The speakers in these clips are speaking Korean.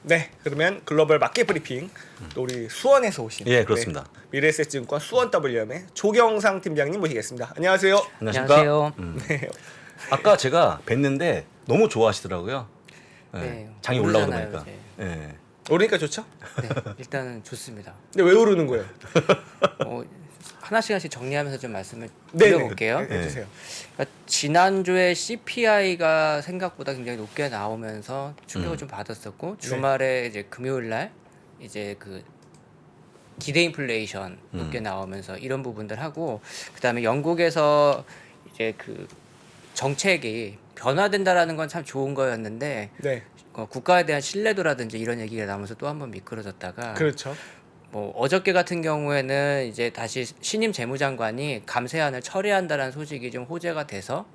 네, 그러면 글로벌 마켓 브리핑 또 우리 수원에서 오신 예, 그렇습니다. 네, 미래에셋증권 수원 WM의 조경상 팀장님 모시겠습니다. 안녕하세요. 안녕하십니까? 안녕하세요. 네, 아까 제가 뵀는데 너무 좋아하시더라고요. 예, 네, 장이 올라오다 오르잖아요, 보니까. 이제. 예. 오르니까 좋죠? 네, 일단은 좋습니다. 근데 왜 오르는 거예요? 하나씩 정리하면서 좀 말씀을 네, 드려볼게요. 네, 해주세요. 그러니까 지난주에 CPI가 생각보다 굉장히 높게 나오면서 충격을 좀 받았었고 주말에 이제 금요일 날 이제 그 기대 인플레이션 높게 나오면서 이런 부분들 하고 그다음에 영국에서 이제 그 정책이 변화된다라는 건 참 좋은 거였는데 네, 국가에 대한 신뢰도라든지 이런 얘기가 나오면서 또 한 번 미끄러졌다가 그렇죠. 뭐 어저께 같은 경우에는 이제 다시 신임 재무장관이 감세안을 철회한다라는 소식이 좀 호재가 돼서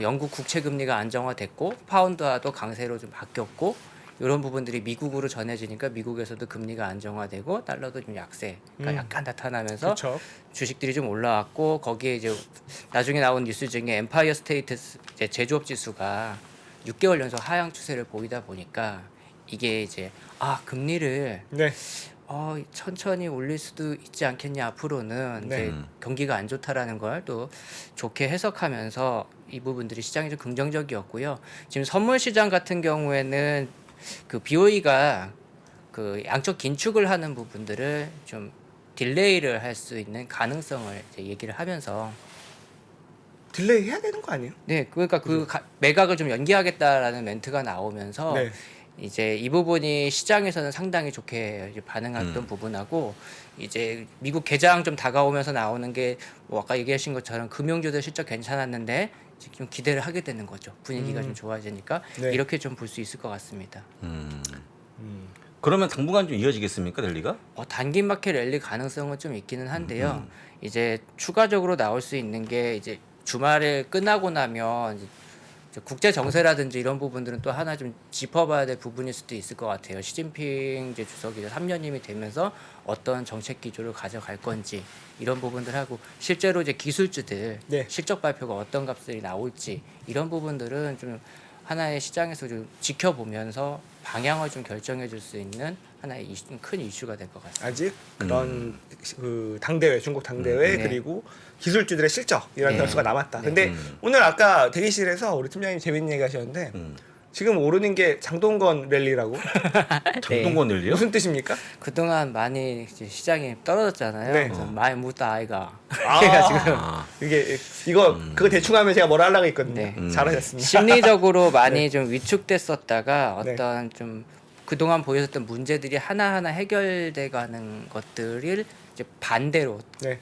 영국 국채 금리가 안정화됐고 파운드화도 강세로 좀 바뀌었고 이런 부분들이 미국으로 전해지니까 미국에서도 금리가 안정화되고 달러도 좀 약세가 약간 나타나면서 그렇죠. 주식들이 좀 올라왔고 거기에 이제 나중에 나온 뉴스 중에 엠파이어 스테이트 이제 제조업 지수가 6개월 연속 하향 추세를 보이다 보니까 이게 이제 금리를 네, 천천히 올릴 수도 있지 않겠냐 앞으로는 네. 이제 경기가 안 좋다라는 걸 또 좋게 해석하면서 이 부분들이 시장이 좀 긍정적이었고요. 지금 선물 시장 같은 경우에는 그 BOE가 그 양적 긴축을 하는 부분들을 좀 딜레이를 할 수 있는 가능성을 이제 얘기를 하면서 딜레이 해야 되는 거 아니에요? 네 그러니까 매각을 좀 연기하겠다라는 멘트가 나오면서 네, 이제 이 부분이 시장에서는 상당히 좋게 이제 반응했던 부분하고 이제 미국 개장 좀 다가오면서 나오는 게 뭐 아까 얘기하신 것처럼 금융주들 실적 괜찮았는데 지금 좀 기대를 하게 되는 거죠. 분위기가 좀 좋아지니까 네. 이렇게 좀 볼 수 있을 것 같습니다. 그러면 당분간 좀 이어지겠습니까, 랠리가? 단기 마켓 랠리 가능성은 좀 있기는 한데요. 이제 추가적으로 나올 수 있는 게 이제 주말에 끝나고 나면 이제 국제 정세라든지 이런 부분들은 또 하나 좀 짚어봐야 될 부분일 수도 있을 것 같아요. 시진핑 이제 주석이 이제 3년임이 되면서 어떤 정책 기조를 가져갈 건지 이런 부분들하고 실제로 이제 기술주들 네. 실적 발표가 어떤 값들이 나올지 이런 부분들은 좀 하나의 시장에서 좀 지켜보면서 방향을 좀 결정해 줄 수 있는 하나의 큰 이슈가 될 것 같습니다. 아직 그런 그 당대회, 중국 당대회 네. 그리고 기술주들의 실적 이런 네. 변수가 남았다. 네. 근데 오늘 아까 대기실에서 우리 팀장님 재밌는 얘기 하셨는데 지금 오르는 게 장동건 랠리라고 장동건 랠리요? 무슨 뜻입니까? 그동안 많이 이제 시장이 떨어졌잖아요. 네. 그래서 많이 묻다 아이가. 아, 그래가지고 이게 이거 그거 대충 하면 제가 뭐라 하려고 했거든요. 네. 잘하셨습니다. 심리적으로 많이 좀 위축됐었다가 네. 어떤 좀 그동안 보였었던 문제들이 하나하나 해결돼 가는 것들을 이제 반대로 네.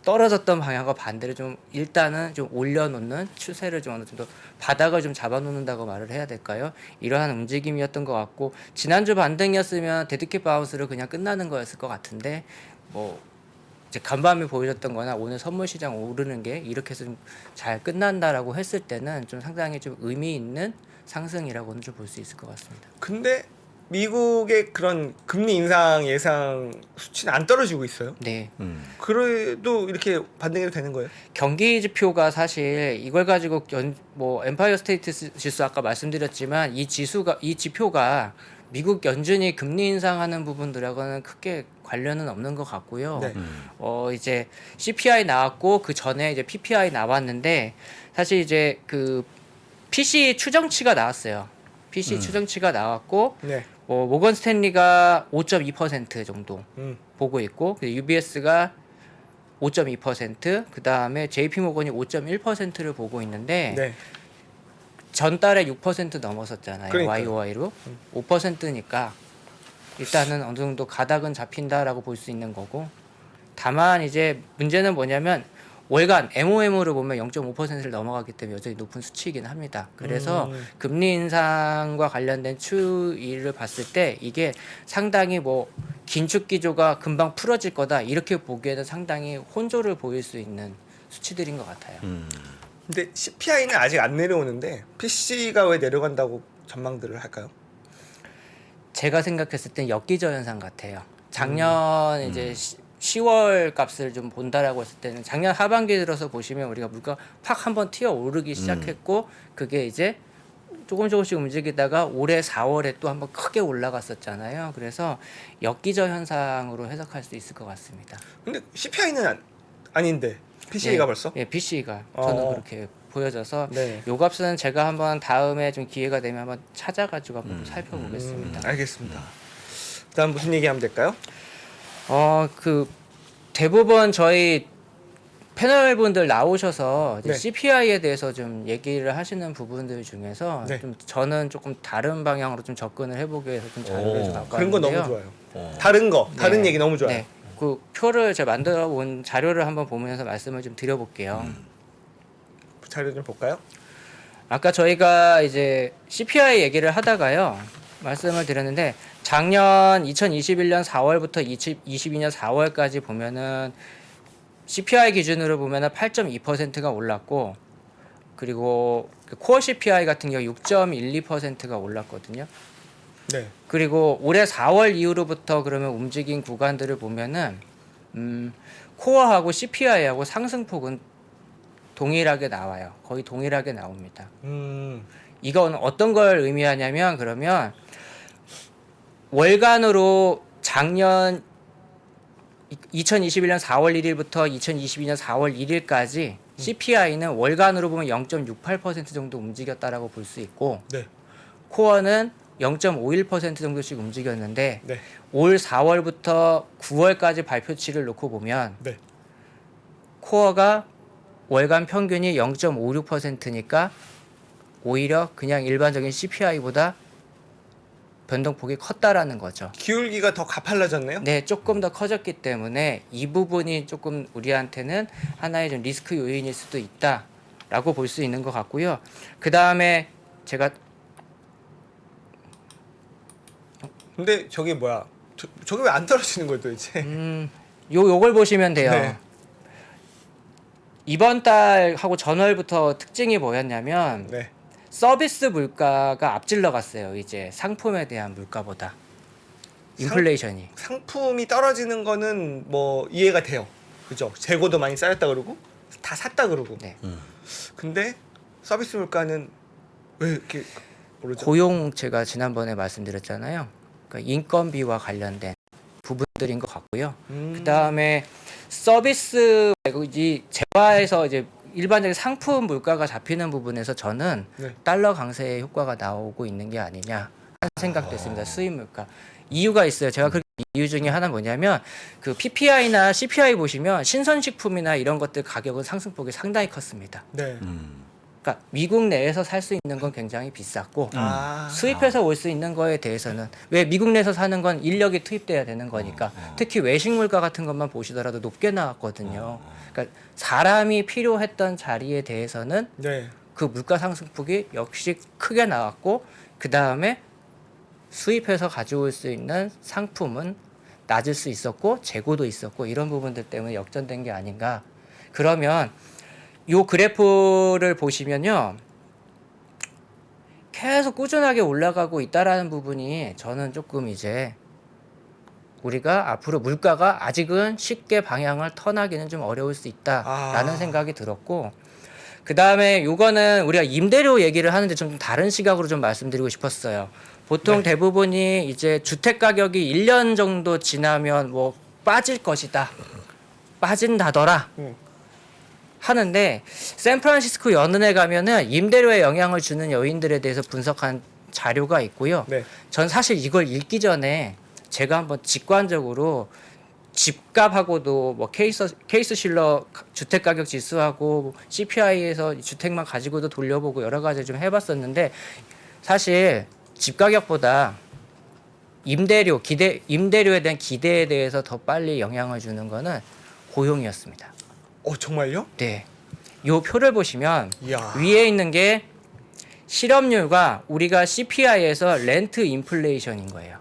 떨어졌던 방향과 반대로 좀 일단은 좀 올려놓는 추세를 좀 어느 정도 바닥을 좀 잡아놓는다고 말을 해야 될까요? 이러한 움직임이었던 것 같고 지난주 반등이었으면 데드캣 바운스로 그냥 끝나는 거였을 것 같은데 뭐 이제 간밤에 보여줬던 거나 오늘 선물 시장 오르는 게 이렇게 해서 좀 잘 끝난다라고 했을 때는 좀 상당히 좀 의미 있는 상승이라고는 좀 볼 수 있을 것 같습니다. 근데 미국의 그런 금리 인상 예상 수치는 안 떨어지고 있어요. 네. 그래도 이렇게 반등해도 되는 거예요? 경기 지표가 사실 이걸 가지고 뭐 엠파이어 스테이트 지수 아까 말씀드렸지만 이 지표가 미국 연준이 금리 인상하는 부분들하고는 크게 관련은 없는 것 같고요. 네. 이제 CPI 나왔고 그 전에 이제 PPI 나왔는데 사실 이제 그 PC 추정치가 나왔어요. PC 추정치가 나왔고 네. 모건 스탠리가 5.2% 정도 음. 보고 있고 UBS가 5.2%, 그 다음에 JP 모건이 5.1%를 보고 있는데 네. 전달에 6% 넘었었잖아요. 그러니까요. YOY로 5%니까 일단은 어느 정도 가닥은 잡힌다라고 볼 수 있는 거고 다만 이제 문제는 뭐냐면 월간 MOM으로 보면 0.5%를 넘어가기 때문에 여전히 높은 수치이긴 합니다. 그래서 금리 인상과 관련된 추이를 봤을 때 이게 상당히 뭐 긴축 기조가 금방 풀어질 거다 이렇게 보기에는 상당히 혼조를 보일 수 있는 수치들인 것 같아요. 근데 CPI는 아직 안 내려오는데 PC가 왜 내려간다고 전망들을 할까요? 제가 생각했을 땐 엽기적 현상 같아요. 작년 이제 10월 값을 좀 본다라고 했을 때는 작년 하반기 들어서 보시면 우리가 물가 팍 한번 튀어 오르기 시작했고 그게 이제 조금씩 움직이다가 올해 4월에 또 한번 크게 올라갔었잖아요. 그래서 엽기적 현상으로 해석할 수 있을 것 같습니다. 근데 CPI는 아닌데 PC가 벌써? 예, PC가 저는 어. 그렇게 보여져서 네. 요 값은 제가 한번 다음에 좀 기회가 되면 한번 찾아가지고 한번 살펴보겠습니다. 알겠습니다. 다음 무슨 얘기하면 될까요? 그 대부분 저희 패널분들 나오셔서 이제 네. CPI에 대해서 좀 얘기를 하시는 부분들 중에서 네. 좀 저는 조금 다른 방향으로 좀 접근을 해보기 위해서 좀 자료를 좀 갖고 그런 거 왔는데요. 너무 좋아요. 다른 네. 얘기 너무 좋아요. 네. 그 표를 제가 만들어 온 자료를 한번 보면서 말씀을 좀 드려볼게요. 자료 좀 볼까요? 아까 저희가 이제 CPI 얘기를 하다가요. 말씀을 드렸는데 작년 2021년 4월부터 2022년 4월까지 보면은 CPI 기준으로 보면은 8.2%가 올랐고 그리고 그 코어 CPI 같은 경우 6.12%가 올랐거든요. 네. 그리고 올해 4월 이후로부터 그러면 움직인 구간들을 보면은 코어하고 CPI하고 상승폭은 동일하게 나와요. 거의 동일하게 나옵니다. 이건 어떤 걸 의미하냐면 그러면 월간으로 작년 2021년 4월 1일부터 2022년 4월 1일까지 CPI는 월간으로 보면 0.68% 정도 움직였다라고 볼 수 있고 네. 코어는 0.51% 정도씩 움직였는데 네. 올 4월부터 9월까지 발표치를 놓고 보면 네. 코어가 월간 평균이 0.56%니까 오히려 그냥 일반적인 CPI보다 변동폭이 컸다라는 거죠. 기울기가 더 가팔라졌네요. 네, 조금 더 커졌기 때문에 이 부분이 조금 우리한테는 하나의 좀 리스크 요인일 수도 있다라고 볼 수 있는 것 같고요. 그 다음에 제가 근데 저게 뭐야? 저게 왜 안 떨어지는 거예요, 도대체? 요걸 보시면 돼요. 네. 이번 달하고 전월부터 특징이 뭐였냐면 네. 서비스 물가가 앞질러 갔어요. 이제 상품에 대한 물가보다 인플레이션이. 상품이 떨어지는 거는 뭐 이해가 돼요. 그죠? 재고도 많이 쌓였다 그러고 다 샀다 그러고. 네. 근데 서비스 물가는 왜 이렇게 오르죠? 고용 제가 지난번에 말씀드렸잖아요. 그러니까 인건비와 관련된 부분들인 것 같고요. 그 다음에 서비스 말고 이 재화에서 이제 일반적인 상품 물가가 잡히는 부분에서 저는 네. 달러 강세의 효과가 나오고 있는 게 아니냐 하는 생각도 있습니다. 수입 물가. 이유가 있어요. 제가 그 이유 중에 하나 뭐냐면 그 PPI나 CPI 보시면 신선식품이나 이런 것들 가격은 상승폭이 상당히 컸습니다. 네. 그러니까 미국 내에서 살 수 있는 건 굉장히 비쌌고 수입해서 올 수 있는 거에 대해서는 왜 미국 내에서 사는 건 인력이 투입돼야 되는 거니까 특히 외식 물가 같은 것만 보시더라도 높게 나왔거든요. 그러니까 사람이 필요했던 자리에 대해서는 네. 그 물가 상승폭이 역시 크게 나왔고 그 다음에 수입해서 가져올 수 있는 상품은 낮을 수 있었고 재고도 있었고 이런 부분들 때문에 역전된 게 아닌가. 그러면 요 그래프를 보시면요. 계속 꾸준하게 올라가고 있다라는 부분이 저는 조금 이제 우리가 앞으로 물가가 아직은 쉽게 방향을 턴하기는 좀 어려울 수 있다라는 생각이 들었고 그 다음에 요거는 우리가 임대료 얘기를 하는데 좀 다른 시각으로 좀 말씀드리고 싶었어요. 보통 대부분이 이제 주택 가격이 1년 정도 지나면 뭐 빠질 것이다. 빠진다더라. 하는데 샌프란시스코 연은에 가면은 임대료에 영향을 주는 요인들에 대해서 분석한 자료가 있고요. 네. 전 사실 이걸 읽기 전에 제가 한번 직관적으로 집값하고도 뭐 케이스 실러 주택 가격 지수하고 CPI에서 주택만 가지고도 돌려보고 여러 가지 좀 해봤었는데 사실 집 가격보다 임대료에 대한 기대에 대해서 더 빨리 영향을 주는 거는 고용이었습니다. 정말요? 네. 요 표를 보시면 이야. 위에 있는 게 실업률과 우리가 CPI에서 렌트 인플레이션인 거예요.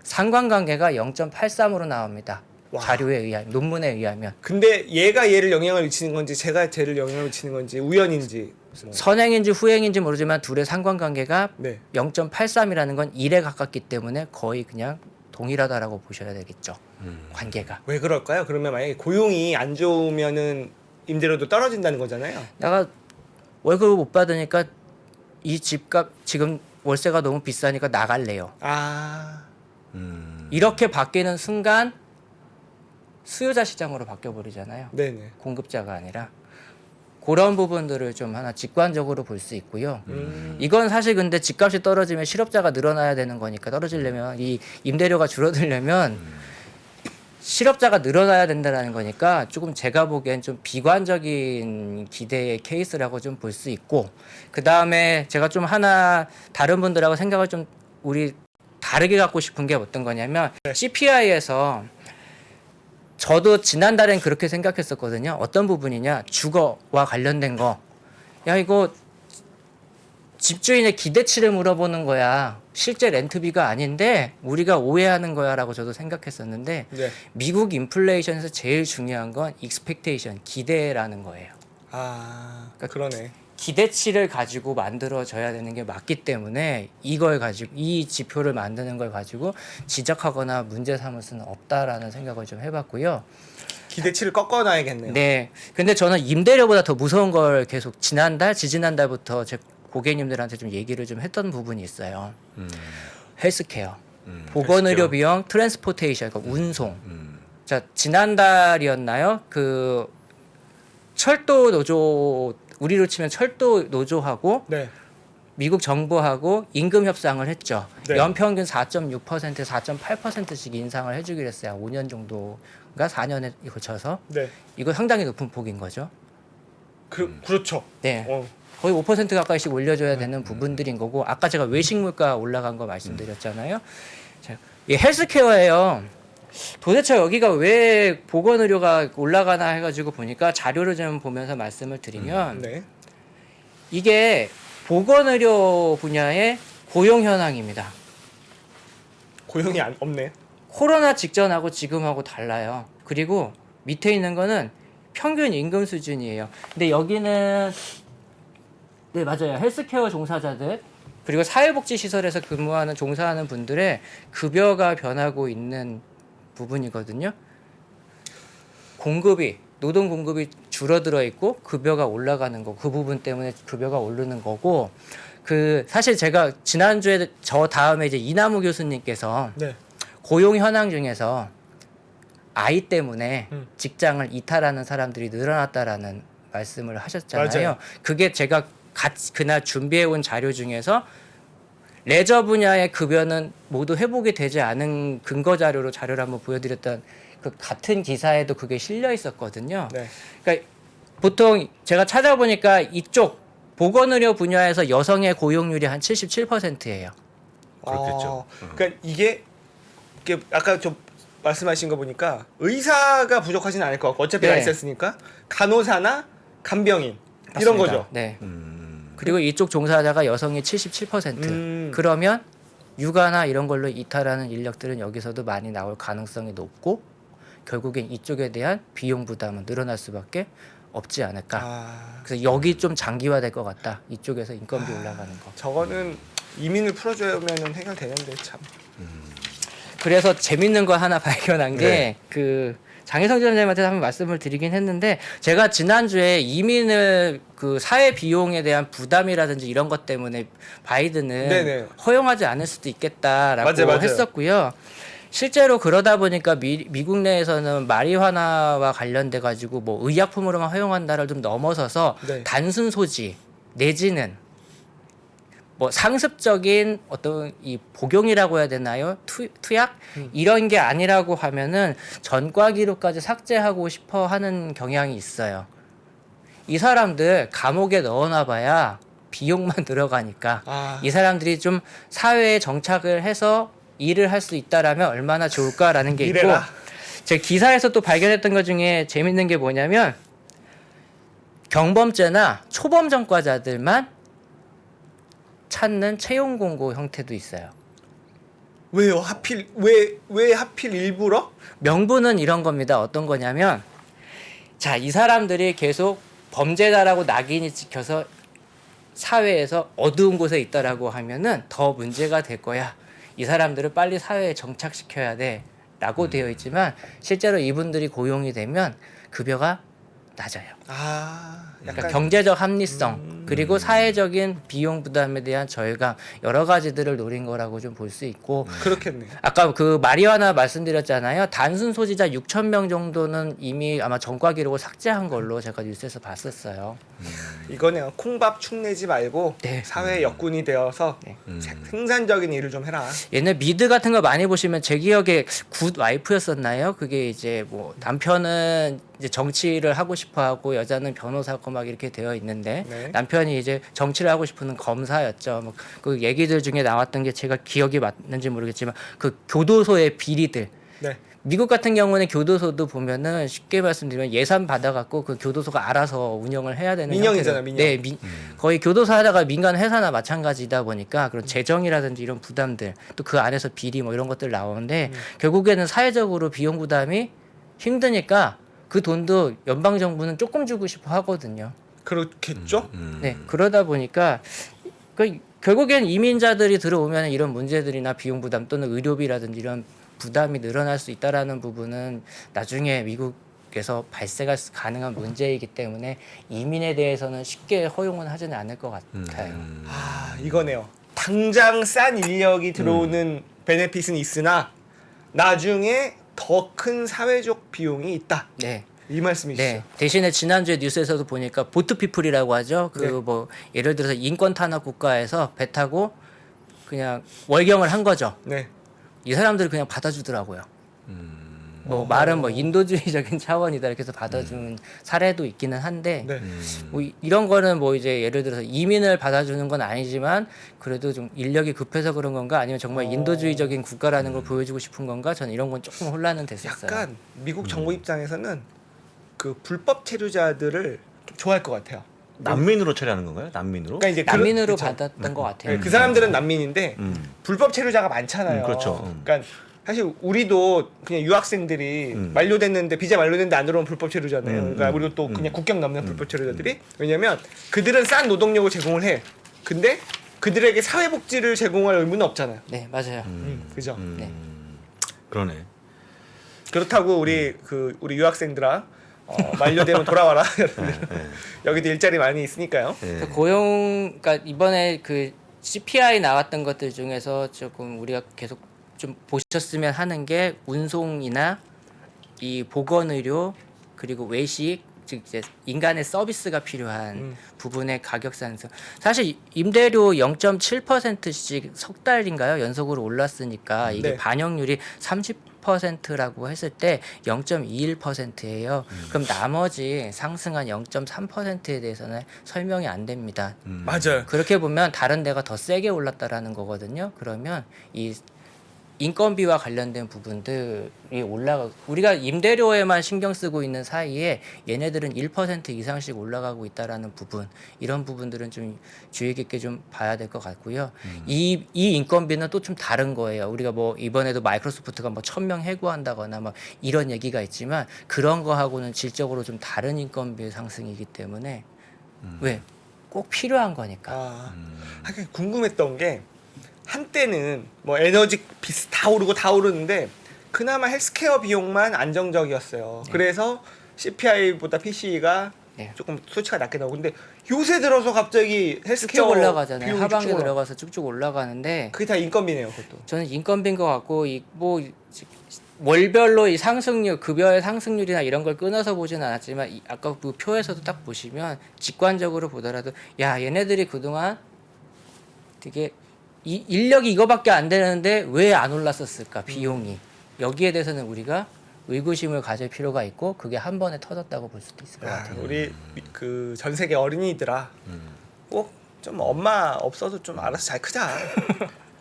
상관관계가 0.83으로 나옵니다. 와. 자료에 의하면, 논문에 의하면. 근데 얘가 얘를 영향을 미치는 건지 제가 쟤를 영향을 미치는 건지 우연인지 뭐. 선행인지 후행인지 모르지만 둘의 상관관계가 네. 0.83이라는 건 1에 가깝기 때문에 거의 그냥 동일하다라고 보셔야 되겠죠. 관계가. 왜 그럴까요? 그러면 만약에 고용이 안 좋으면은 임대료도 떨어진다는 거잖아요. 내가 월급을 못 받으니까 이 집값 지금 월세가 너무 비싸니까 나갈래요. 아, 이렇게 바뀌는 순간 수요자 시장으로 바뀌어 버리잖아요. 네네. 공급자가 아니라. 그런 부분들을 좀 하나 직관적으로 볼 수 있고요. 음. 이건 사실 근데 집값이 떨어지면 실업자가 늘어나야 되는 거니까 떨어지려면 이 임대료가 줄어들려면 실업자가 늘어나야 된다는 거니까 조금 제가 보기엔 좀 비관적인 기대의 케이스라고 좀 볼 수 있고, 그 다음에 제가 좀 하나 다른 분들하고 생각을 좀 우리 다르게 갖고 싶은 게 어떤 거냐면 CPI에서 저도 지난달엔 그렇게 생각했었거든요. 어떤 부분이냐, 주거와 관련된 거. 야, 이거 집주인의 기대치를 물어보는 거야. 실제 렌트비가 아닌데 우리가 오해하는 거야라고 저도 생각했었는데, 네. 미국 인플레이션에서 제일 중요한 건 expectation, 기대라는 거예요. 아, 그러네. 기대치를 가지고 만들어져야 되는 게 맞기 때문에 이걸 가지고 이 지표를 만드는 걸 가지고 지적하거나 문제 삼을 수는 없다라는 생각을 좀 해봤고요. 기대치를 꺾어놔야겠네요. 네. 근데 저는 임대료보다 더 무서운 걸 계속 지지난달부터 제 고객님들한테 좀 얘기를 좀 했던 부분이 있어요. 헬스케어, 보건의료 헬스케어. 비용, 트랜스포테이션, 그러니까 운송. 자, 지난달이었나요? 그 철도 노조, 우리로 치면 철도 노조하고 네. 미국 정부하고 임금 협상을 했죠. 네. 연평균 4.6%, 4.8%씩 인상을 해주기로 했어요. 5년 정도가 4년에 거쳐서. 네. 이거 상당히 높은 폭인 거죠. 그렇죠. 네. 어. 거의 5% 가까이씩 올려줘야 되는 부분들인 거고, 아까 제가 외식 물가 올라간 거 말씀드렸잖아요. 자, 이 헬스케어예요. 도대체 여기가 왜 보건의료가 올라가나 해가지고 보니까 자료를 좀 보면서 말씀을 드리면 네. 이게 보건의료 분야의 고용 현황입니다. 고용이 없네. 코로나 직전하고 지금하고 달라요. 그리고 밑에 있는 거는 평균 임금 수준이에요. 근데 여기는 네, 맞아요. 헬스케어 종사자들 그리고 사회복지시설에서 근무하는 종사하는 분들의 급여가 변하고 있는 부분이거든요. 노동 공급이 줄어들어 있고 급여가 올라가는 거, 그 부분 때문에 급여가 오르는 거고, 그 사실 제가 지난주에 저 다음에 이제 이남우 교수님께서 네. 고용 현황 중에서 아이 때문에 음. 직장을 이탈하는 사람들이 늘어났다라는 말씀을 하셨잖아요. 맞아요. 그게 제가 그날 준비해 온 자료 중에서 레저 분야의 급여는 모두 회복이 되지 않은 근거 자료를 한번 보여드렸던 그 같은 기사에도 그게 실려 있었거든요. 네. 그러니까 보통 제가 찾아보니까 이쪽 보건의료 분야에서 여성의 고용률이 한 77%예요. 그렇겠죠. 그러니까 이게 아까 좀 말씀하신 거 보니까 의사가 부족하지는 않을 것 같고 어차피 네. 라이센스니까 간호사나 간병인 이런 맞습니다. 거죠. 네. 그리고 이쪽 종사자가 여성이 77%. 음. 그러면 육아나 이런 걸로 이탈하는 인력들은 여기서도 많이 나올 가능성이 높고, 결국엔 이쪽에 대한 비용 부담은 늘어날 수밖에 없지 않을까. 아, 그래서 여기 좀 장기화될 것 같다. 이쪽에서 인건비 올라가는 거. 저거는 이민을 풀어주면 해결되는데 참. 그래서 재밌는 거 하나 발견한 게 네. 그 장혜성 지점장님한테 한번 말씀을 드리긴 했는데, 제가 지난주에 이민을 그 사회 비용에 대한 부담이라든지 이런 것 때문에 바이든은 네네. 허용하지 않을 수도 있겠다라고 맞아요. 했었고요. 실제로 그러다 보니까 미국 내에서는 마리화나와 관련돼 가지고 뭐 의약품으로만 허용한다를 좀 넘어서서 네. 단순 소지 내지는 뭐 상습적인 어떤 이 복용이라고 해야 되나요? 투약 이런 게 아니라고 하면은 전과 기록까지 삭제하고 싶어 하는 경향이 있어요. 이 사람들 감옥에 넣어놔봐야 비용만 들어가니까 아. 이 사람들이 좀 사회에 정착을 해서 일을 할 수 있다라면 얼마나 좋을까라는 게 있고, 이래라. 제 기사에서 또 발견했던 것 중에 재밌는 게 뭐냐면 경범죄나 초범 전과자들만 찾는 채용 공고 형태도 있어요. 왜요? 왜 하필 일부러? 명분은 이런 겁니다. 어떤 거냐면, 자, 이 사람들이 계속 범죄자라고 낙인이 찍혀서 사회에서 어두운 곳에 있다라고 하면은 더 문제가 될 거야. 이 사람들을 빨리 사회에 정착시켜야 돼. 라고 되어 있지만 실제로 이분들이 고용이 되면 급여가 낮아요. 아, 그러니까 약간 경제적 합리성 그리고 사회적인 비용 부담에 대한 절감 여러 가지들을 노린 거라고 좀 볼 수 있고 그렇겠네. 아까 그 마리화나 말씀드렸잖아요. 단순 소지자 6천 명 정도는 이미 아마 전과 기록을 삭제한 걸로 제가 뉴스에서 봤었어요. 이거네요. 콩밥 축내지 말고 네. 사회 역군이 되어서 네. 생산적인 일을 좀 해라. 옛날 미드 같은 거 많이 보시면 제 기억에 굿 와이프였었나요? 그게 이제 뭐 남편은 이제 정치를 하고 싶어하고 여자는 변호사고 막 이렇게 되어 있는데 네. 남편이 이제 정치를 하고 싶은 검사였죠. 뭐 그 얘기들 중에 나왔던 게 제가 기억이 맞는지 모르겠지만 그 교도소의 비리들. 네. 미국 같은 경우는 교도소도 보면은 쉽게 말씀드리면 예산 받아갖고 그 교도소가 알아서 운영을 해야 되는 민영이잖아요, 형태로- 민영. 네, 거의 교도소 하다가 민간 회사나 마찬가지다 보니까 그런 재정이라든지 이런 부담들 또 그 안에서 비리 뭐 이런 것들 나오는데 결국에는 사회적으로 비용 부담이 힘드니까 그 돈도 연방 정부는 조금 주고 싶어 하거든요. 그렇겠죠? 네, 그러다 보니까 그 결국엔 이민자들이 들어오면 이런 문제들이나 비용 부담 또는 의료비라든지 이런 부담이 늘어날 수 있다라는 부분은 나중에 미국에서 발생할 가능한 문제이기 때문에 이민에 대해서는 쉽게 허용은 하지는 않을 것 같아요. 아, 이거네요. 당장 싼 인력이 들어오는 베네핏은 있으나 나중에 더 큰 사회적 비용이 있다. 네. 이 말씀이시죠? 네. 대신에 지난주에 뉴스에서도 보니까 보트피플이라고 하죠. 그 네. 뭐 예를 들어서 인권 탄압 국가에서 배 타고 그냥 월경을 한 거죠. 네. 이 사람들이 그냥 받아주더라고요. 뭐 말은 뭐 인도주의적인 차원이다 이렇게 해서 받아주는 사례도 있기는 한데 네. 뭐 이런 거는 뭐 이제 예를 들어서 이민을 받아주는 건 아니지만 그래도 좀 인력이 급해서 그런 건가 아니면 정말 인도주의적인 국가라는 걸 보여주고 싶은 건가 저는 이런 건 조금 혼란은 됐었어요. 약간 미국 정부 입장에서는 그 불법 체류자들을 좀 좋아할 것 같아요. 난민으로 처리하는 건가요? 난민으로? 그러니까 이제 난민으로 그쵸. 받았던 것 같아요. 네, 그 사람들은 난민인데 불법 체류자가 많잖아요. 그렇죠. 그러니까 사실 우리도 그냥 유학생들이 만료됐는데 비자 만료됐는데 안 들어오면 불법 체류잖아요. 그러니까 우리도 또 그냥 국경 넘는 불법 체류자들이 왜냐면 그들은 싼 노동력을 제공을 해. 근데 그들에게 사회복지를 제공할 의무는 없잖아요. 네, 맞아요. 그죠? 네. 그러네. 그렇다고 우리 유학생들아 만료되면 돌아와라. 여기도 일자리 많이 있으니까요. 예. 그 고용 그러니까 이번에 그 CPI 나왔던 것들 중에서 조금 우리가 계속 좀 보셨으면 하는 게 운송이나 이 보건의료 그리고 외식 즉 이제 인간의 서비스가 필요한 부분의 가격 상승. 사실 임대료 0.7%씩 석 달인가요? 연속으로 올랐으니까 이게 네. 반영률이 30%라고 했을 때 0.21%예요. 그럼 나머지 상승한 0.3%에 대해서는 설명이 안 됩니다. 맞아요. 그렇게 보면 다른 데가 더 세게 올랐다라는 거거든요. 그러면 이 인건비와 관련된 부분들이 올라가 우리가 임대료에만 신경 쓰고 있는 사이에 얘네들은 1% 이상씩 올라가고 있다라는 부분 이런 부분들은 좀 주의 깊게 좀 봐야 될 것 같고요. 이 인건비는 또 좀 다른 거예요. 우리가 뭐 이번에도 마이크로소프트가 뭐 1,000명 해고한다거나 뭐 이런 얘기가 있지만 그런 거하고는 질적으로 좀 다른 인건비 상승이기 때문에 왜 꼭 필요한 거니까. 하긴 궁금했던 게 한때는 뭐 에너지 비스 다 오르고 다 오르는데 그나마 헬스케어 비용만 안정적이었어요. 그래서 CPI보다 PCE가 네. 조금 수치가 낮게 나오고 근데 요새 들어서 갑자기 헬스케어 쭉쭉 올라가잖아요. 비용이 하반기 쭉쭉 올라가. 들어가서 쭉쭉 올라가는데 그게 다 인건비네요, 그것도. 저는 인건비인 것 같고 뭐 월별로 이 상승률 급여의 상승률이나 이런 걸 끊어서 보지는 않았지만 아까 그 표에서도 딱 보시면 직관적으로 보더라도 야 얘네들이 그동안 되게 이 인력이 이거밖에 안 되는데 왜 안 올랐었을까 비용이 여기에 대해서는 우리가 의구심을 가질 필요가 있고 그게 한 번에 터졌다고 볼 수도 있을 것 야, 같아요. 우리 그 전 세계 어린이들아 꼭 좀 엄마 없어도 좀 알아서 잘 크자.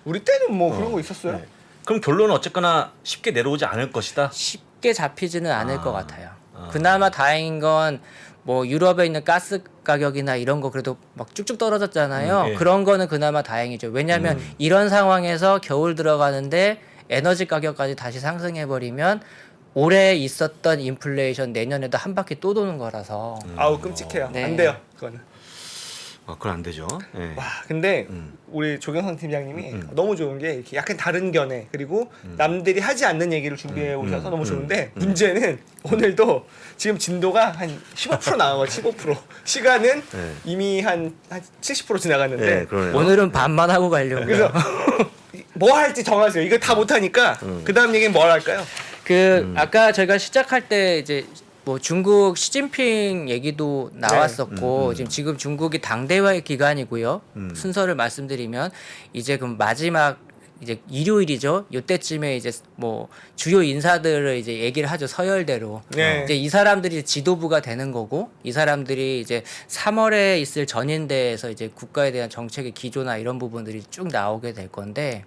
우리 때는 뭐 그런 거 있었어요. 네. 그럼 결론은 어쨌거나 쉽게 내려오지 않을 것이다. 쉽게 잡히지는 않을 것 같아요. 그나마 다행인 건 뭐 유럽에 있는 가스 가격이나 이런 거 그래도 막 쭉쭉 떨어졌잖아요. 예. 그런 거는 그나마 다행이죠. 왜냐하면 이런 상황에서 겨울 들어가는데 에너지 가격까지 다시 상승해 버리면 올해 있었던 인플레이션 내년에도 한 바퀴 또 도는 거라서 아우 끔찍해요. 네. 안 돼요. 그거는. 그건 안 되죠. 예. 와 근데 음. 우리 조경선 팀장님이 너무 좋은 게 이렇게 약간 다른 견해 그리고 남들이 하지 않는 얘기를 준비해 오셔서 너무 좋은데 문제는 오늘도 지금 진도가 한 15% 나와 15% 시간은 네. 이미 한 70% 지나갔는데 네, 그러네요. 오늘은 반만 하고 가려고. 그래서 뭐 할지 정하세요. 이거 다 못하니까 그 다음 얘기는 뭘 할까요? 아까 저희가 시작할 때 이제 뭐 중국 시진핑 얘기도 나왔었고 지금 중국이 당대화의 기간이고요. 순서를 말씀드리면 이제 그럼 마지막 이제 일요일이죠. 이때쯤에 이제 뭐 주요 인사들을 이제 얘기를 하죠. 서열대로. 네. 이제 이 사람들이 지도부가 되는 거고 이 사람들이 이제 3월에 있을 전인대에서 이제 국가에 대한 정책의 기조나 이런 부분들이 쭉 나오게 될 건데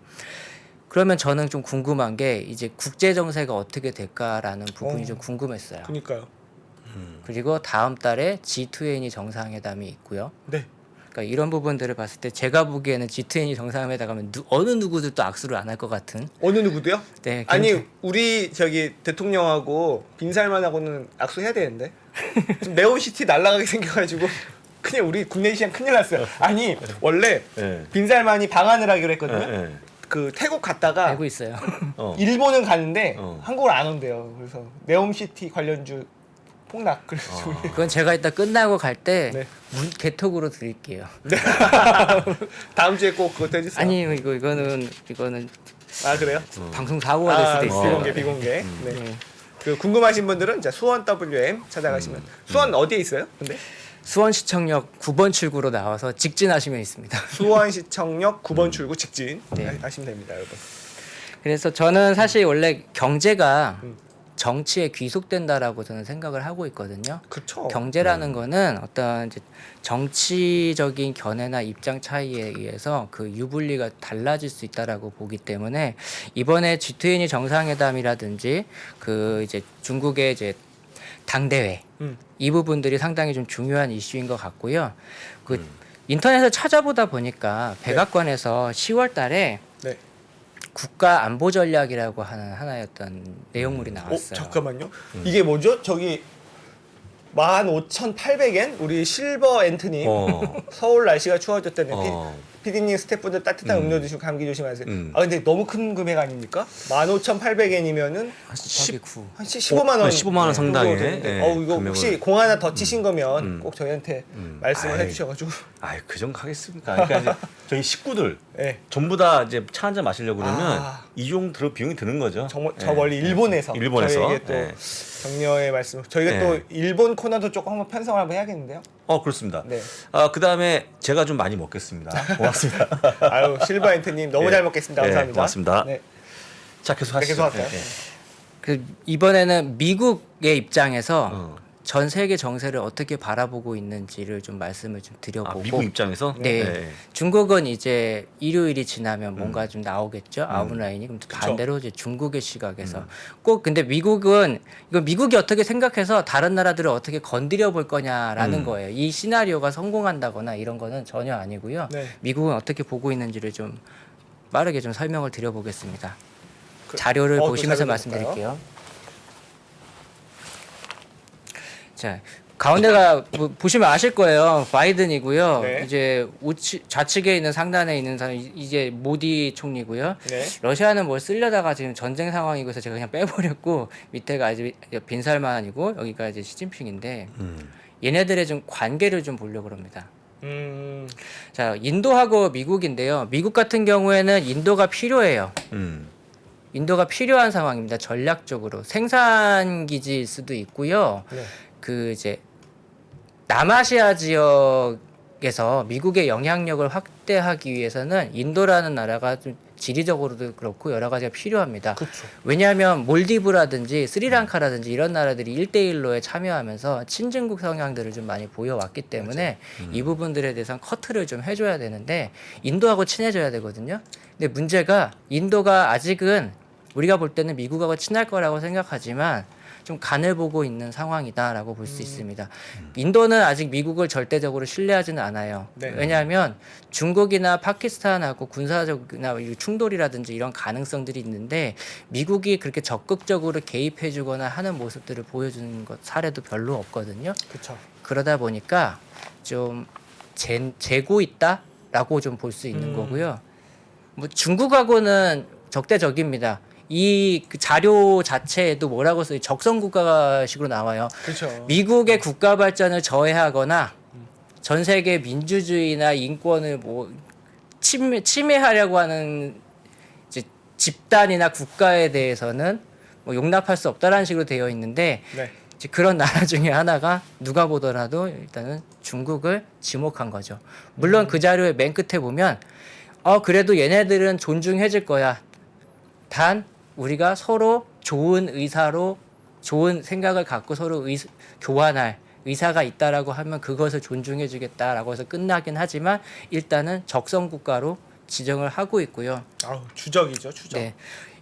그러면 저는 좀 궁금한 게 이제 국제 정세가 어떻게 될까라는 부분이 좀 궁금했어요. 그니까요. 그리고 다음 달에 G20 정상회담이 있고요. 네. 그러니까 이런 부분들을 봤을 때 제가 보기에는 G20 정상회담 가면 어느 누구들도 악수를 안 할 것 같은. 어느 누구도요? 네. 아니 우리 저기 대통령하고 빈살만하고는 악수해야 되는데 지금 네옴시티 날아가게 생겨가지고 그냥 우리 국내 시장 큰일 났어요. 아니 원래 네. 빈살만이 방한을 하기로 했거든요. 예, 예. 그 태국 갔다가 알고 있어요. 일본은 가는데 어. 한국을 안 온대요. 그래서 네옴시티 관련주 폭락. 그래서 그건 제가 이따 끝나고 갈 때 네. 개톡으로 드릴게요. 다음 주에 꼭 그것도 해주세요. 아니 이거는 아 그래요? 방송 사고가 될 수도 있어요. 비공개 비공개. 네. 그 궁금하신 분들은 자 수원 WM 찾아가시면 수원 어디에 있어요? 근데 수원시청역 9번 출구로 나와서 직진하시면 있습니다. 수원시청역 9번 출구 직진 네. 하시면 됩니다, 여러분. 그래서 저는 사실 원래 경제가 정치에 귀속된다라고 저는 생각을 하고 있거든요. 그렇죠. 경제라는 거는 어떤 이제 정치적인 견해나 입장 차이에 의해서 그 유불리가 달라질 수 있다라고 보기 때문에 이번에 G20 정상회담이라든지 그 이제 중국의 이제 당대회 이 부분들이 상당히 좀 중요한 이슈인 것 같고요. 그 인터넷에 찾아보다 보니까 백악관에서 10월달에 네. 국가 안보 전략이라고 하는 하나의 어떤 내용물이 나왔어요. 잠깐만요. 이게 뭐죠? 저기 15,800엔 우리 실버 앤트님 서울 날씨가 추워졌다는 피디님 스태프분들 따뜻한 음료 드시고 감기 조심하세요. 아 근데 너무 큰 금액 아닙니까? 15,800엔이면은 곱하기 9. 한 15만 원. 15만 원 상당의, 되는데. 예, 이거 금액을. 혹시 공 하나 더 치신 거면 꼭 저희한테 말씀을 아이. 해주셔가지고. 아이 그 정도 하겠습니까? 그러니까 이제 저희 식구들 네. 전부 다 이제 차 한 잔 마시려고 그러면 아. 이 정도 비용이 드는 거죠. 저 멀리 일본에서. 일본에서. 저희에게 또 예. 격려의 말씀. 저희가 예. 또 일본 코너도 조금 한번 편성을 한번 해야겠는데요. 그렇습니다. 네. 그다음에 제가 좀 많이 먹겠습니다. 고맙습니다. 아유 실버 앤트님 너무 예. 잘 먹겠습니다. 예, 감사합니다. 고맙습니다. 네. 자 계속 네, 하시죠. 계속 할까요? 그 이번에는 미국의 입장에서 어. 전 세계 정세를 어떻게 바라보고 있는지를 좀 말씀을 좀 드려보고 미국 입장에서 네. 중국은 이제 일요일이 지나면 뭔가 좀 나오겠죠. 아웃라인이. 그럼 반대로 이제 중국의 시각에서 꼭 근데 미국은 이거 미국이 어떻게 생각해서 다른 나라들을 어떻게 건드려 볼 거냐라는 거예요. 이 시나리오가 성공한다거나 이런 거는 전혀 아니고요. 네. 미국은 어떻게 보고 있는지를 좀 빠르게 좀 설명을 드려보겠습니다. 자료를 또 보시면서 자료 말씀드릴게요. 자, 가운데가 보시면 아실 거예요. 바이든이고요. 네. 이제 좌측에 있는 상단에 있는 사람 이제 모디 총리고요. 네. 러시아는 뭘 쓰려다가 지금 전쟁 상황이고 해서 제가 그냥 빼버렸고 밑에가 아직 빈살만이고 여기가 이제 시진핑인데 얘네들의 좀 관계를 좀 보려고 합니다. 자, 인도하고 미국인데요. 미국 같은 경우에는 인도가 필요해요. 인도가 필요한 상황입니다. 전략적으로 생산 기지일 수도 있고요. 네. 그 이제 남아시아 지역에서 미국의 영향력을 확대하기 위해서는 인도라는 나라가 좀 지리적으로도 그렇고 여러 가지가 필요합니다. 그렇죠. 왜냐하면 몰디브라든지 스리랑카라든지 이런 나라들이 1대1로에 참여하면서 친중국 성향들을 좀 많이 보여왔기 때문에 이 부분들에 대해서는 커트를 좀 해줘야 되는데 인도하고 친해져야 되거든요. 근데 문제가 인도가 아직은 우리가 볼 때는 미국하고 친할 거라고 생각하지만 좀 간을 보고 있는 상황이다라고 볼 수 있습니다. 인도는 아직 미국을 절대적으로 신뢰하지는 않아요. 네. 왜냐하면 중국이나 파키스탄하고 군사적이나 충돌이라든지 이런 가능성들이 있는데 미국이 그렇게 적극적으로 개입해주거나 하는 모습들을 보여주는 것 사례도 별로 없거든요. 그렇죠. 그러다 보니까 좀 재고 있다라고 좀 볼 수 있는 거고요. 뭐 중국하고는 적대적입니다. 그 자료 자체에도 뭐라고 써요? 적성국가식으로 나와요. 그렇죠. 미국의 국가 발전을 저해하거나 전 세계 민주주의나 인권을 뭐 침해하려고 하는 이제 집단이나 국가에 대해서는 뭐 용납할 수 없다라는 식으로 되어 있는데 네. 이제 그런 나라 중에 하나가 누가 보더라도 일단은 중국을 지목한 거죠. 물론 그 자료의 맨 끝에 보면 그래도 얘네들은 존중해줄 거야. 단 우리가 서로 좋은 의사로 좋은 생각을 갖고 서로 교환할 의사가 있다라고 하면 그것을 존중해주겠다라고 해서 끝나긴 하지만 일단은 적성 국가로 지정을 하고 있고요. 아우, 주적이죠, 주적. 네.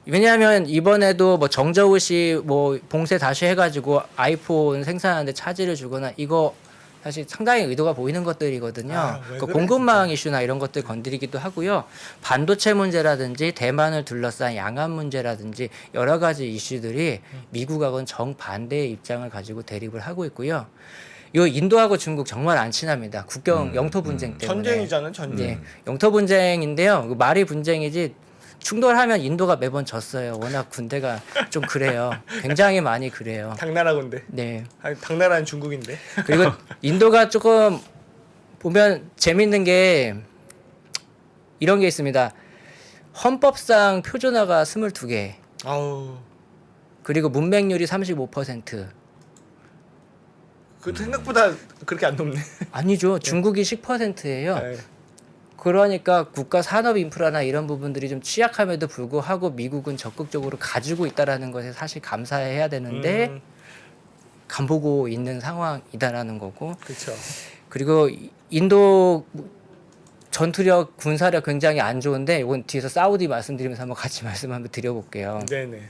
왜냐하면 이번에도 뭐 정저우 씨 뭐 봉쇄 다시 해가지고 아이폰 생산하는데 차질을 주거나 이거 사실 상당히 의도가 보이는 것들이거든요. 왜 그 그래, 공급망 이슈나 이런 것들 건드리기도 하고요. 반도체 문제라든지 대만을 둘러싼 양안 문제라든지 여러 가지 이슈들이 미국하고는 정반대의 입장을 가지고 대립을 하고 있고요. 요 인도하고 중국 정말 안 친합니다. 국경 영토 분쟁 때문에. 전쟁이잖아요, 전쟁. 네, 영토 분쟁인데요. 그 말이 분쟁이지 충돌하면 인도가 매번 졌어요. 워낙 군대가 좀 그래요. 굉장히 많이 그래요. 당나라군데. 네. 아니, 당나라는 중국인데. 그리고 인도가 조금 보면 재밌는 게 이런 게 있습니다. 헌법상 표준어가 22개. 아우. 그리고 문맹률이 35%. 그 생각보다 그렇게 안 높네. 아니죠. 중국이 10%예요. 네. 그러니까 국가 산업 인프라나 이런 부분들이 좀 취약함에도 불구하고 미국은 적극적으로 가지고 있다라는 것에 사실 감사해야 되는데 간보고 있는 상황이다라는 거고. 그렇죠. 그리고 인도 전투력 군사력 굉장히 안 좋은데 이건 뒤에서 사우디 말씀드리면서 한번 같이 말씀 한번 드려볼게요. 네네.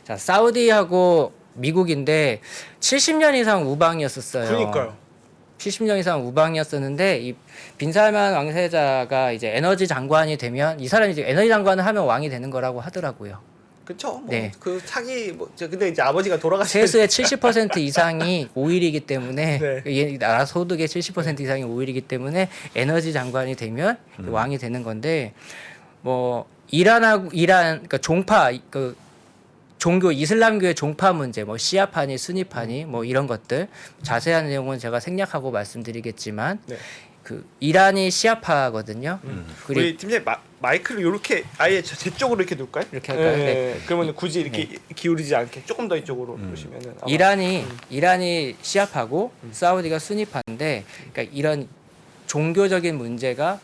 자, 사우디하고 미국인데 70년 이상 우방이었었어요. 그러니까요. 70년 이상 우방이었었는데 이 빈살만 왕세자가 이제 에너지 장관이 되면 이 사람이 이제 에너지 장관을 하면 왕이 되는 거라고 하더라고요. 그렇죠. 뭐 네. 그 차기 근데 이제 아버지가 돌아가시면 세수의 70% 이상이 오일이기 때문에 네. 이 나라 소득의 70% 이상이 오일이기 때문에 에너지 장관이 되면 왕이 되는 건데 뭐 이란 그러니까 종파 그 종교 이슬람교의 종파 문제 뭐 시아파니 수니파니 뭐 이런 것들 자세한 내용은 제가 생략하고 말씀드리겠지만 네. 그 이란이 시아파거든요. 그리고 우리 팀장님 마이크를 이렇게 아예 제 쪽으로 이렇게 놓을까요? 이렇게 할까요? 네. 그러면 굳이 이렇게 기울이지 않게 조금 더 이쪽으로 보시면은 아마 이란이 시아파고 사우디가 수니파인데 그러니까 이런 종교적인 문제가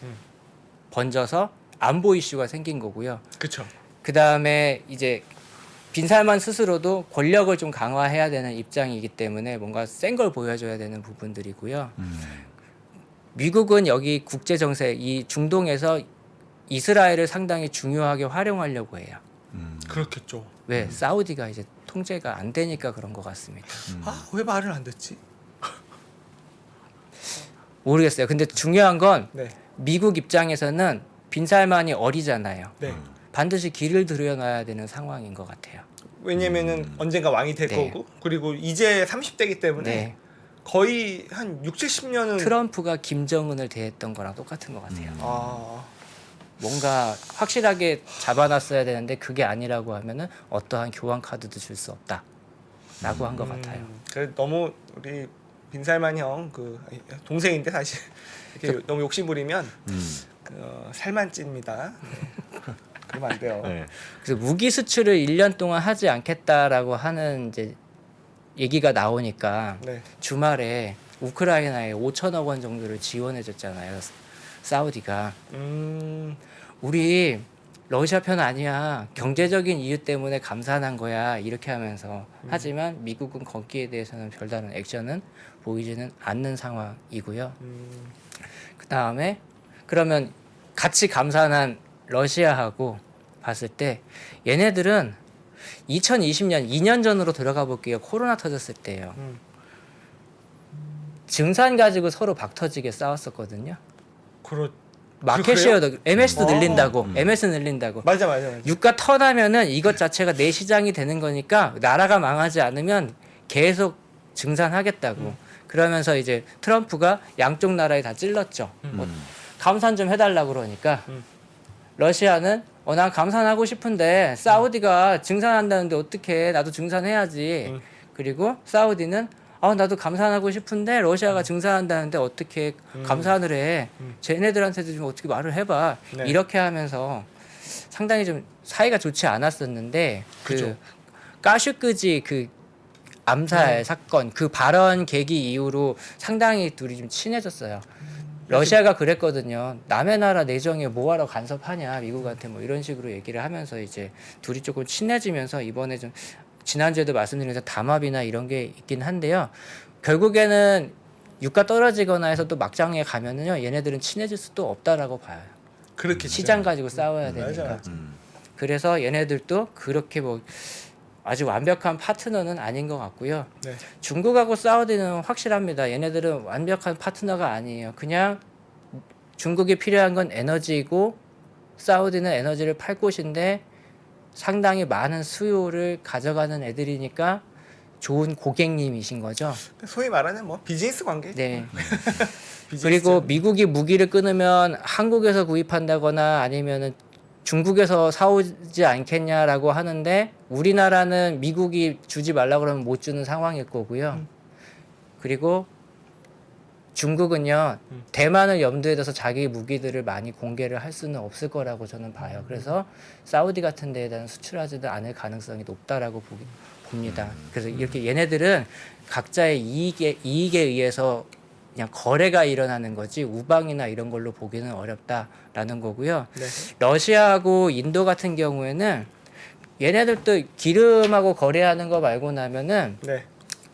번져서 안보 이슈가 생긴 거고요. 그렇죠. 그 다음에 이제 빈살만 스스로도 권력을 좀 강화해야 되는 입장이기 때문에 뭔가 센 걸 보여줘야 되는 부분들이고요. 미국은 여기 국제 정세 이 중동에서 이스라엘을 상당히 중요하게 활용하려고 해요. 그렇겠죠. 왜 사우디가 이제 통제가 안 되니까 그런 것 같습니다. 아, 왜 말을 안 듣지? 모르겠어요. 근데 중요한 건 네. 미국 입장에서는 빈살만이 어리잖아요. 네. 반드시 길을 들여놔야 되는 상황인 것 같아요. 왜냐면은 언젠가 왕이 될 네. 거고 그리고 이제 30대이기 때문에 네. 거의 한 6, 70년은 트럼프가 김정은을 대했던 거랑 똑같은 것 같아요. 아, 뭔가 확실하게 잡아놨어야 되는데 그게 아니라고 하면은 어떠한 교환 카드도 줄 수 없다라고 한 것 같아요. 그래 너무 우리 빈살만 형 그 동생인데 사실 이렇게 너무 욕심 부리면 살만 찝니다. 네. 그러면 안 돼요. 네. 그래서 무기 수출을 1년 동안 하지 않겠다라고 하는 이제 얘기가 나오니까 네. 주말에 우크라이나에 5천억 원 정도를 지원해 줬잖아요. 사우디가. 우리 러시아 편 아니야. 경제적인 이유 때문에 감산한 거야. 이렇게 하면서. 하지만 미국은 거기에 대해서는 별다른 액션은 보이지는 않는 상황이고요. 그다음에 그러면 같이 감산한 러시아하고 봤을 때 얘네들은 2020년 2년 전으로 들어가 볼게요. 코로나 터졌을 때예요. 증산 가지고 서로 박터지게 싸웠었거든요. 마켓 쉐어도 MS도 늘린다고. MS 늘린다고. 맞아. 유가 터나면은 이것 자체가 내 시장이 되는 거니까 나라가 망하지 않으면 계속 증산하겠다고. 그러면서 이제 트럼프가 양쪽 나라에 다 찔렀죠. 뭐 감산 좀 해달라 그러니까 러시아는 난 감산하고 싶은데 사우디가 증산한다는데 어떻게 나도 증산해야지. 그리고 사우디는 나도 감산하고 싶은데 러시아가 증산한다는데 어떻게 감산을 해. 쟤네들한테도 좀 어떻게 말을 해봐. 네. 이렇게 하면서 상당히 좀 사이가 좋지 않았었는데 그죠. 그 까슈끄지 그 암살 사건 그 발언 계기 이후로 상당히 둘이 좀 친해졌어요. 러시아가 그랬거든요. 남의 나라 내정에 뭐하러 간섭하냐 미국한테 뭐 이런 식으로 얘기를 하면서 이제 둘이 조금 친해지면서 이번에 좀 지난주에도 말씀드린 것처럼 담합이나 이런 게 있긴 한데요. 결국에는 유가 떨어지거나 해서 또 막장에 가면은요 얘네들은 친해질 수도 없다라고 봐요. 그렇게 시장 가지고 싸워야 되니까. 맞아. 그래서 얘네들도 그렇게 뭐 아주 완벽한 파트너는 아닌 것 같고요. 네. 중국하고 사우디는 확실합니다. 얘네들은 완벽한 파트너가 아니에요. 그냥 중국이 필요한 건 에너지이고 사우디는 에너지를 팔 곳인데 상당히 많은 수요를 가져가는 애들이니까 좋은 고객님이신 거죠. 소위 말하는 뭐 비즈니스 관계. 네. 비즈니스 그리고 미국이 무기를 끊으면 한국에서 구입한다거나 아니면은 중국에서 사오지 않겠냐라고 하는데 우리나라는 미국이 주지 말라 그러면 못 주는 상황일 거고요. 그리고 중국은요 대만을 염두에 둬서 자기 무기들을 많이 공개를 할 수는 없을 거라고 저는 봐요. 그래서 사우디 같은 데에다는 수출하지도 않을 가능성이 높다라고 봅니다. 그래서 이렇게 얘네들은 각자의 이익에 의해서 그냥 거래가 일어나는 거지 우방이나 이런 걸로 보기는 어렵다라는 거고요. 네. 러시아하고 인도 같은 경우에는 얘네들도 기름하고 거래하는 거 말고 나면은 네.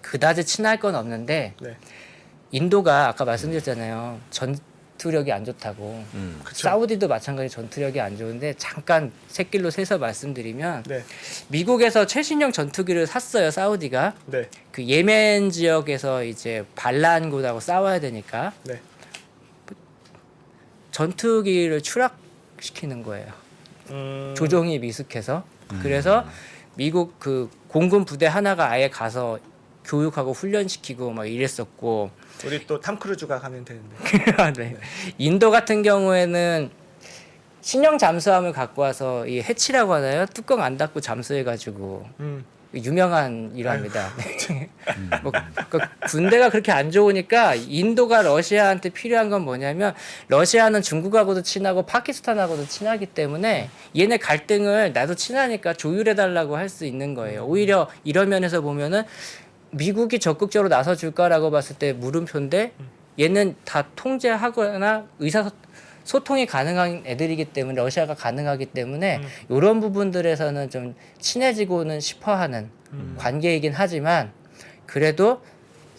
그다지 친할 건 없는데 네. 인도가 아까 말씀드렸잖아요. 전투력이 안 좋다고. 그쵸. 사우디도 마찬가지 전투력이 안 좋은데 잠깐 새길로 새서 말씀드리면 네. 미국에서 최신형 전투기를 샀어요. 사우디가. 네. 그 예멘 지역에서 이제 반란군하고 싸워야 되니까 네. 전투기를 추락시키는 거예요. 조종이 미숙해서. 그래서 미국 그 공군 부대 하나가 아예 가서 교육하고 훈련시키고 막 이랬었고 우리 또 탐 크루즈가 가면 되는데. 네. 인도 같은 경우에는 신형 잠수함을 갖고 와서 이 해치라고 하나요? 뚜껑 안 닫고 잠수해가지고 유명한 일화입니다. 뭐, 군대가 그렇게 안 좋으니까 인도가 러시아한테 필요한 건 뭐냐면 러시아는 중국하고도 친하고 파키스탄하고도 친하기 때문에 얘네 갈등을 나도 친하니까 조율해달라고 할 수 있는 거예요. 오히려 이런 면에서 보면은 미국이 적극적으로 나서줄까라고 봤을 때 물음표인데 얘는 다 통제하거나 소통이 가능한 애들이기 때문에 러시아가 가능하기 때문에 이런 부분들에서는 좀 친해지고는 싶어하는 관계이긴 하지만 그래도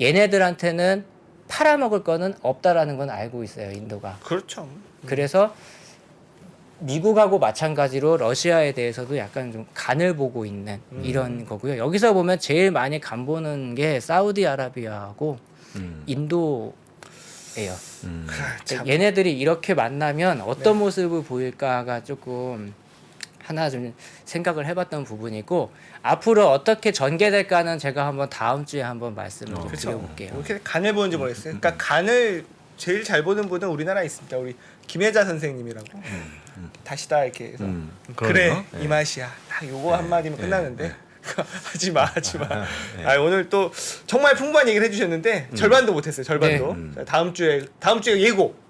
얘네들한테는 팔아먹을 거는 없다라는 건 알고 있어요 인도가. 그렇죠. 그래서 미국하고 마찬가지로 러시아에 대해서도 약간 좀 간을 보고 있는 이런 거고요. 여기서 보면 제일 많이 간 보는 게 사우디아라비아하고 인도예요. 참. 얘네들이 이렇게 만나면 어떤 모습을 보일까가 조금 하나 좀 생각을 해봤던 부분이고 앞으로 어떻게 전개될까는 제가 한번 다음 주에 한번 말씀을 좀 그렇죠. 드려볼게요. 이렇게 간을 보는지 모르겠어요. 그러니까 간을 제일 잘 보는 분은 우리나라에 있습니다. 우리 김혜자 선생님이라고. 다시다 이렇게 해서 그래 그러네요. 이 맛이야. 딱 요거 한 마디면 끝나는데 하지 마. 아, 오늘 또 정말 풍부한 얘기를 해주셨는데 절반도 못했어요. 절반도. 자, 다음 주에 예고.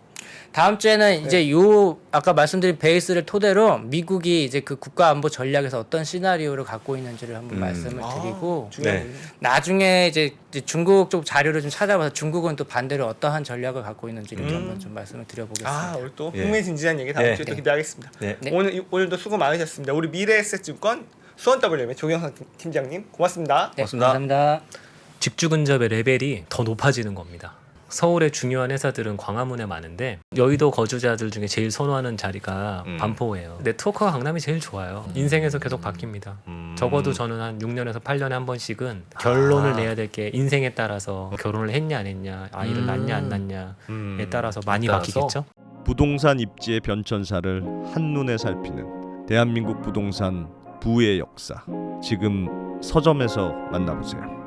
다음 주에는 이제 요 아까 말씀드린 베이스를 토대로 미국이 이제 그 국가안보 전략에서 어떤 시나리오를 갖고 있는지를 한번 말씀을 드리고 중요해요. 나중에 이제 중국 쪽 자료를 좀 찾아봐서 중국은 또 반대로 어떠한 전략을 갖고 있는지를 한번 좀 말씀을 드려보겠습니다. 아 오늘 또 예. 흥미진진한 얘기 다음 예. 주에 또 기대하겠습니다. 네. 네. 오늘도 수고 많으셨습니다. 우리 미래에셋증권 수원WM의 조경상 팀장님 고맙습니다. 네, 고맙습니다. 감사합니다. 직주 근접의 레벨이 더 높아지는 겁니다. 서울의 중요한 회사들은 광화문에 많은데 여의도 거주자들 중에 제일 선호하는 자리가 반포예요. 네트워크가 강남이 제일 좋아요. 인생에서 계속 바뀝니다. 적어도 저는 한 6년에서 8년에 한 번씩은 결론을 내야 될 게 인생에 따라서 결혼을 했냐 안 했냐, 아이를 낳냐 안 낳냐에 따라서 많이 따라서? 바뀌겠죠. 부동산 입지의 변천사를 한눈에 살피는 대한민국 부동산 부의 역사. 지금 서점에서 만나보세요.